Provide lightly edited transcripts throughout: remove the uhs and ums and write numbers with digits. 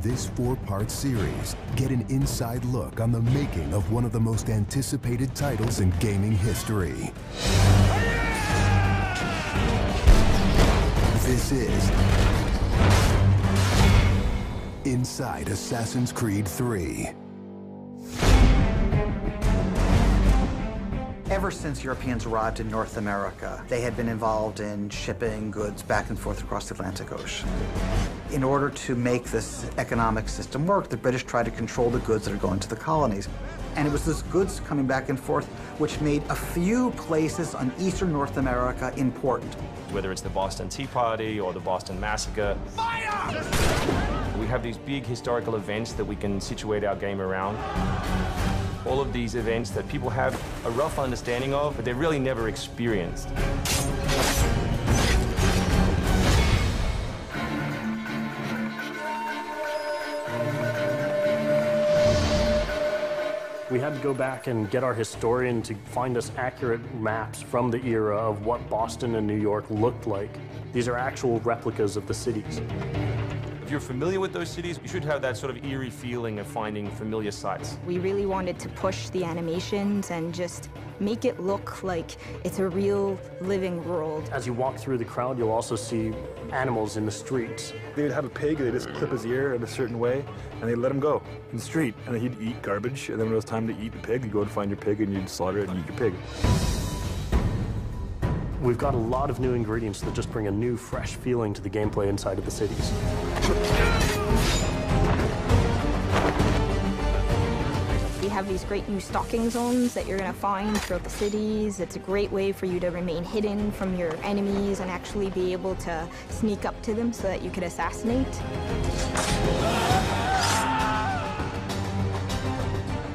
this 4-part series, get an inside look on the making of one of the most anticipated titles in gaming history. This is Inside Assassin's Creed 3. Ever since Europeans arrived in North America, they had been involved in shipping goods back and forth across the Atlantic Ocean. In order to make this economic system work, the British tried to control the goods that are going to the colonies. And it was this goods coming back and forth which made a few places on eastern North America important. Whether it's the Boston Tea Party or the Boston Massacre. Fire! We have these big historical events that we can situate our game around. All of these events that people have a rough understanding of, but they've really never experienced. We had to go back and get our historian to find us accurate maps from the era of what Boston and New York looked like. These are actual replicas of the cities. If you're familiar with those cities, you should have that sort of eerie feeling of finding familiar sights. We really wanted to push the animations and just make it look like it's a real living world. As you walk through the crowd, you'll also see animals in the streets. They'd have a pig, they'd just clip his ear in a certain way, and they'd let him go in the street. And then he'd eat garbage, and then when it was time to eat the pig, you'd go and find your pig, and you'd slaughter it and eat your pig. We've got a lot of new ingredients that just bring a new, fresh feeling to the gameplay inside of the cities. We have these great new stalking zones that you're going to find throughout the cities. It's a great way for you to remain hidden from your enemies and actually be able to sneak up to them so that you could assassinate.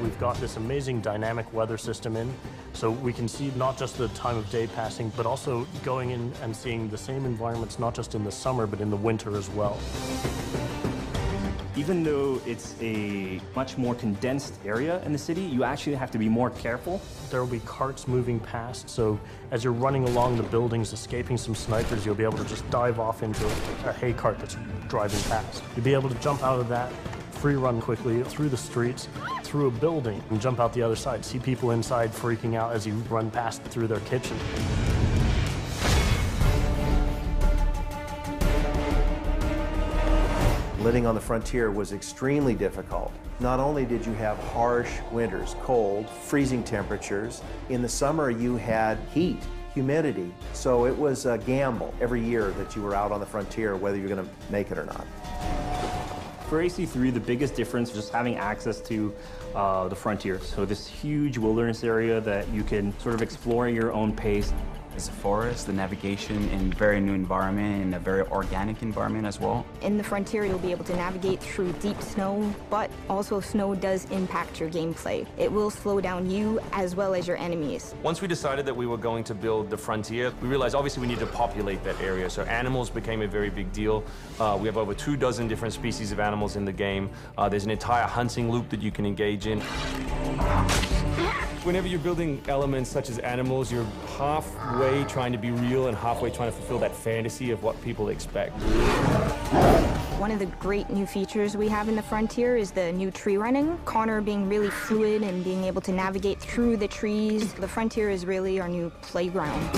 We've got this amazing dynamic weather system in, so we can see not just the time of day passing, but also going in and seeing the same environments, not just in the summer, but in the winter as well. Even though it's a much more condensed area in the city, you actually have to be more careful. There will be carts moving past, so as you're running along the buildings, escaping some snipers, you'll be able to just dive off into a hay cart that's driving past. You'll be able to jump out of that, free run quickly through the streets, through a building, and jump out the other side. See people inside freaking out as you run past through their kitchen. Living on the frontier was extremely difficult. Not only did you have harsh winters, cold, freezing temperatures, in the summer you had heat, humidity, so it was a gamble every year that you were out on the frontier, whether you're going to make it or not. For AC3, the biggest difference is just having access to the frontier. So this huge wilderness area that you can sort of explore at your own pace. It's a forest, the navigation in a very new environment, in a very organic environment as well. In the frontier, you'll be able to navigate through deep snow, but also snow does impact your gameplay. It will slow down you as well as your enemies. Once we decided that we were going to build the frontier, we realized obviously we need to populate that area. So animals became a very big deal. We have over 24 different species of animals in the game. There's an entire hunting loop that you can engage in. Whenever you're building elements such as animals, you're halfway trying to be real and halfway trying to fulfill that fantasy of what people expect. One of the great new features we have in the frontier is the new tree running. Connor being really fluid and being able to navigate through the trees. The frontier is really our new playground.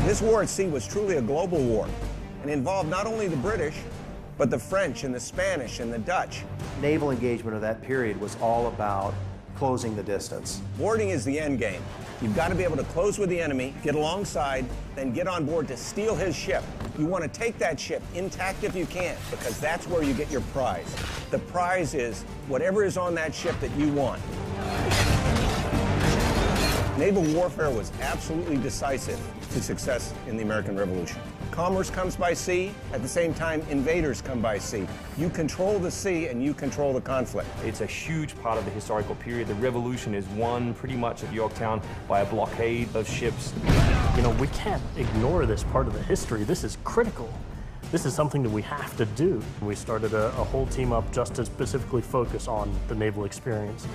This war at sea was truly a global war and involved not only the British, but the French and the Spanish and the Dutch. Naval engagement of that period was all about closing the distance. Boarding is the end game. You've got to be able to close with the enemy, get alongside, then get on board to steal his ship. You want to take that ship intact if you can, because that's where you get your prize. The prize is whatever is on that ship that you want. Naval warfare was absolutely decisive to success in the American Revolution. Commerce comes by sea, at the same time invaders come by sea. You control the sea and you control the conflict. It's a huge part of the historical period. The revolution is won pretty much at Yorktown by a blockade of ships. You know, we can't ignore this part of the history. This is critical. this is something that we have to do. We started a whole team up just to specifically focus on the naval experience.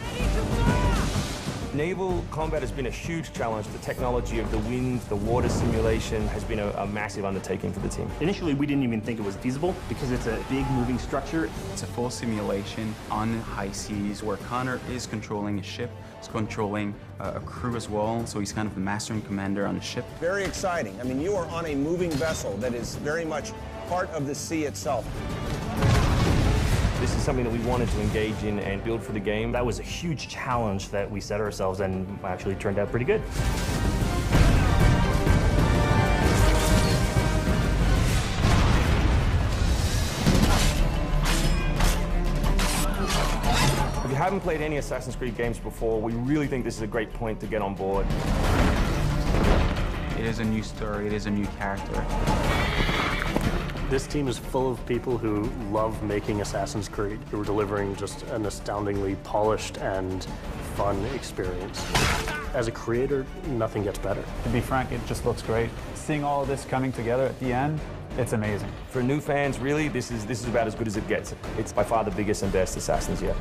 Naval combat has been a huge challenge. The technology of the wind, the water simulation has been a massive undertaking for the team. Initially, we didn't even think it was feasible because it's a big moving structure. It's a full simulation on high seas where Connor is controlling a ship, he's controlling a crew as well, so he's kind of the master and commander on the ship. Very exciting. I mean, you are on a moving vessel that is very much part of the sea itself. This is something that we wanted to engage in and build for the game. That was a huge challenge that we set ourselves and actually turned out pretty good. If you haven't played any Assassin's Creed games before, we really think this is a great point to get on board. It is a new story, it is a new character. This team is full of people who love making Assassin's Creed, who are delivering just an astoundingly polished and fun experience. As a creator, nothing gets better. To be frank, it just looks great. Seeing all of this coming together at the end, it's amazing. For new fans, really, this is about as good as it gets. It's by far the biggest and best Assassins yet.